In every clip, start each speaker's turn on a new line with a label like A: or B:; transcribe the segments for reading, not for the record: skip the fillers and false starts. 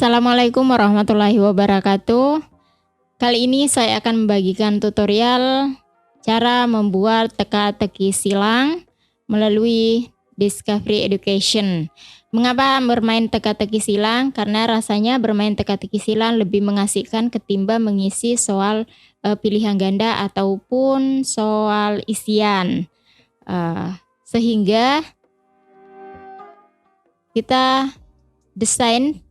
A: Assalamualaikum warahmatullahi wabarakatuh. Kali ini saya akan membagikan tutorial cara membuat teka-teki silang melalui Discovery Education. Mengapa bermain teka-teki silang? Karena rasanya bermain teka-teki silang lebih mengasihkan ketimbang mengisi soal pilihan ganda ataupun soal isian. Sehingga kita desain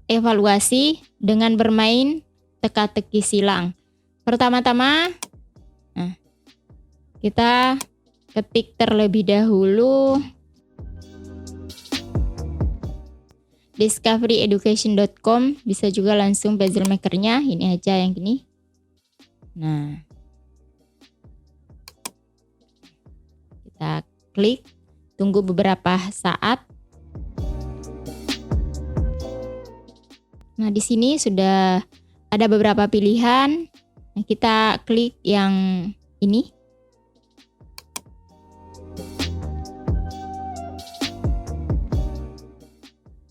A: evaluasi dengan bermain teka-teki silang. Pertama-tama, kita ketik terlebih dahulu discoveryeducation.com, bisa juga langsung puzzle makernya, ini aja yang gini. Nah, kita klik, tunggu beberapa saat. Nah, di sini sudah ada beberapa pilihan. Nah, kita klik yang ini.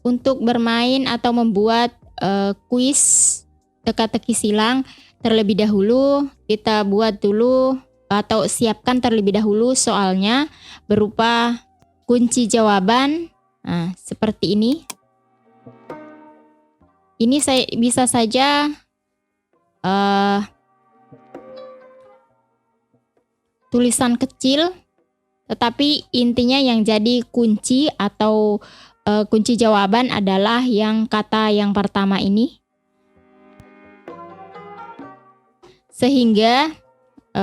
A: Untuk bermain atau membuat kuis teka-teki silang, terlebih dahulu kita buat dulu atau siapkan terlebih dahulu soalnya berupa kunci jawaban. Nah, seperti ini. Ini saya bisa saja tulisan kecil, tetapi intinya yang jadi kunci atau kunci jawaban adalah yang kata yang pertama ini. Sehingga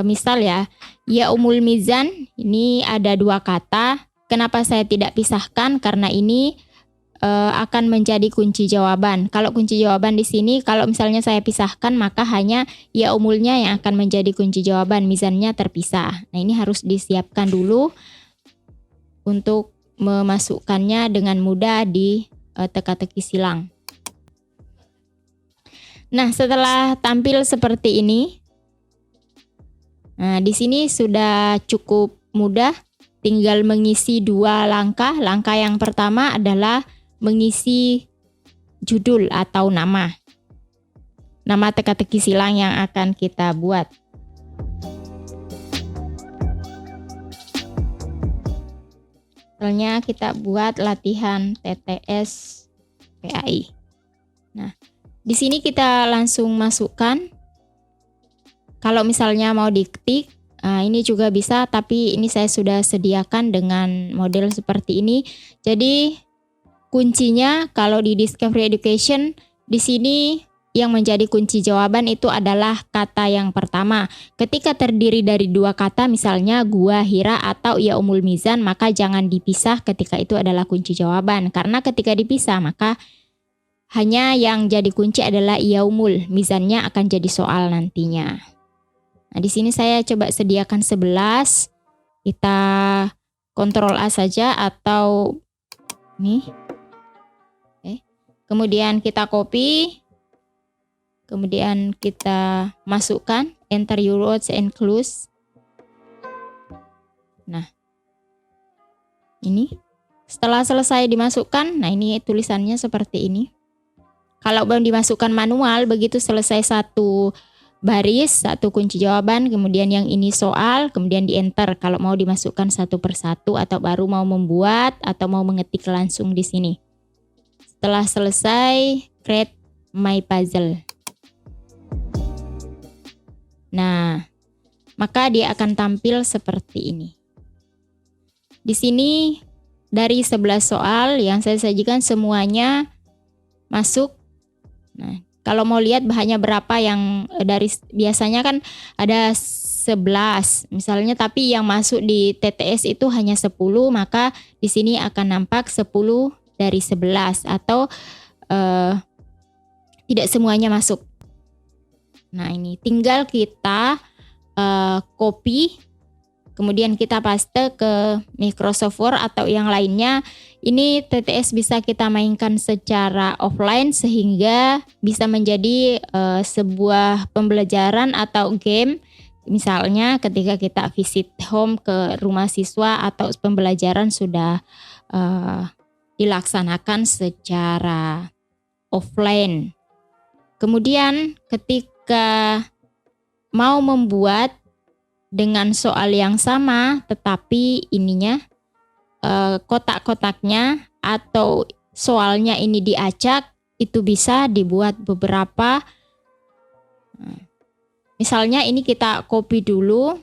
A: misal ya umul mizan, ini ada dua kata. Kenapa saya tidak pisahkan? Karena ini akan menjadi kunci jawaban. Kalau kunci jawaban di sini, kalau misalnya saya pisahkan, maka hanya umulnya yang akan menjadi kunci jawaban, mizannya terpisah. Nah, ini harus disiapkan dulu untuk memasukkannya dengan mudah di teka-teki silang. Nah, setelah tampil seperti ini, nah di sini sudah cukup mudah, tinggal mengisi dua langkah. Langkah yang pertama adalah mengisi judul atau nama teka-teki silang yang akan kita buat. Misalnya kita buat latihan TTS PAI. Nah, di sini kita langsung masukkan. Kalau misalnya mau diketik, ini juga bisa, tapi ini saya sudah sediakan dengan model seperti ini. Jadi kuncinya kalau di Discovery Education, di sini yang menjadi kunci jawaban itu adalah kata yang pertama. Ketika terdiri dari dua kata, misalnya gua, hira, atau ia umul mizan, maka jangan dipisah ketika itu adalah kunci jawaban. Karena ketika dipisah, maka hanya yang jadi kunci adalah ia umul, mizannya akan jadi soal nantinya. Nah, di sini saya coba sediakan 11. Kita Ctrl A saja atau nih. Kemudian kita copy, kemudian kita masukkan, enter your words and clues. Nah, ini setelah selesai dimasukkan, nah ini tulisannya seperti ini. Kalau belum dimasukkan manual, begitu selesai satu baris, satu kunci jawaban, kemudian yang ini soal, kemudian di enter kalau mau dimasukkan satu persatu atau baru mau membuat atau mau mengetik langsung di sini. Setelah selesai, create my puzzle. Nah, maka dia akan tampil seperti ini. Di sini dari 11 soal yang saya sajikan semuanya masuk. Nah, kalau mau lihat bahannya berapa yang dari biasanya kan ada 11 misalnya, tapi yang masuk di TTS itu hanya 10, maka di sini akan nampak 10 dari 11 atau tidak semuanya masuk. Nah, ini tinggal kita copy, kemudian kita paste ke Microsoft Word atau yang lainnya. Ini TTS bisa kita mainkan secara offline sehingga bisa menjadi sebuah pembelajaran atau game. Misalnya ketika kita visit home ke rumah siswa atau pembelajaran sudah dilaksanakan secara offline. Kemudian ketika mau membuat dengan soal yang sama tetapi ininya kotak-kotaknya atau soalnya ini diacak, itu bisa dibuat beberapa. Misalnya ini kita copy dulu.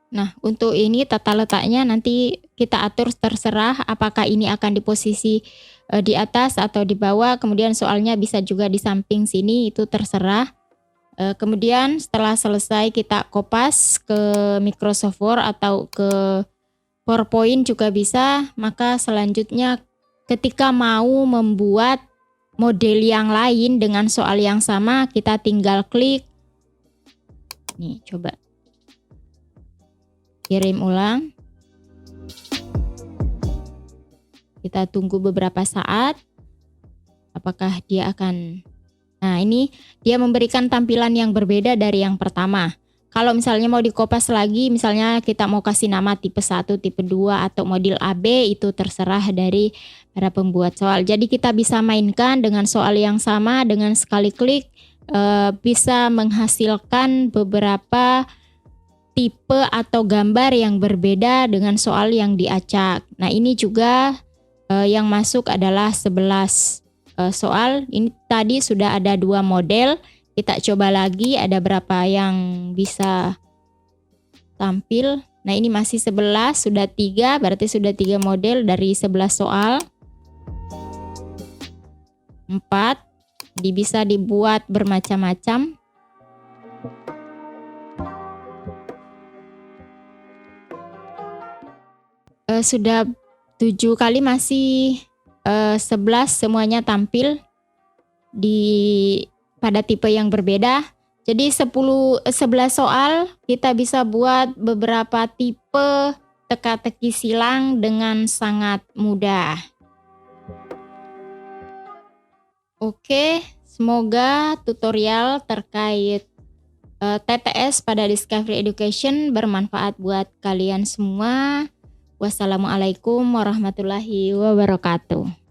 A: Nah, untuk ini tata letaknya nanti kita atur, terserah apakah ini akan di posisi di atas atau di bawah. Kemudian soalnya bisa juga di samping sini, itu terserah. Kemudian setelah selesai kita kopas ke Microsoft Word atau ke PowerPoint juga bisa. Maka selanjutnya ketika mau membuat model yang lain dengan soal yang sama, kita tinggal klik. Nih, coba kirim ulang. Kita tunggu beberapa saat. Apakah dia akan... Nah, ini dia memberikan tampilan yang berbeda dari yang pertama. Kalau misalnya mau dikopas lagi, misalnya kita mau kasih nama tipe 1, tipe 2, atau model AB, itu terserah dari para pembuat soal. Jadi kita bisa mainkan dengan soal yang sama, dengan sekali klik bisa menghasilkan beberapa tipe atau gambar yang berbeda dengan soal yang diacak. Nah, ini juga yang masuk adalah 11 soal. Ini tadi sudah ada 2 model. Kita coba lagi ada berapa yang bisa tampil. Nah, ini masih 11, sudah 3, berarti sudah 3 model dari 11 soal. 4, bisa dibuat bermacam-macam. Sudah 7 kali, masih 11 semuanya tampil pada tipe yang berbeda. Jadi 11 soal kita bisa buat beberapa tipe teka-teki silang dengan sangat mudah. Oke, semoga tutorial terkait TTS pada Discovery Education bermanfaat buat kalian semua. Wassalamualaikum warahmatullahi wabarakatuh.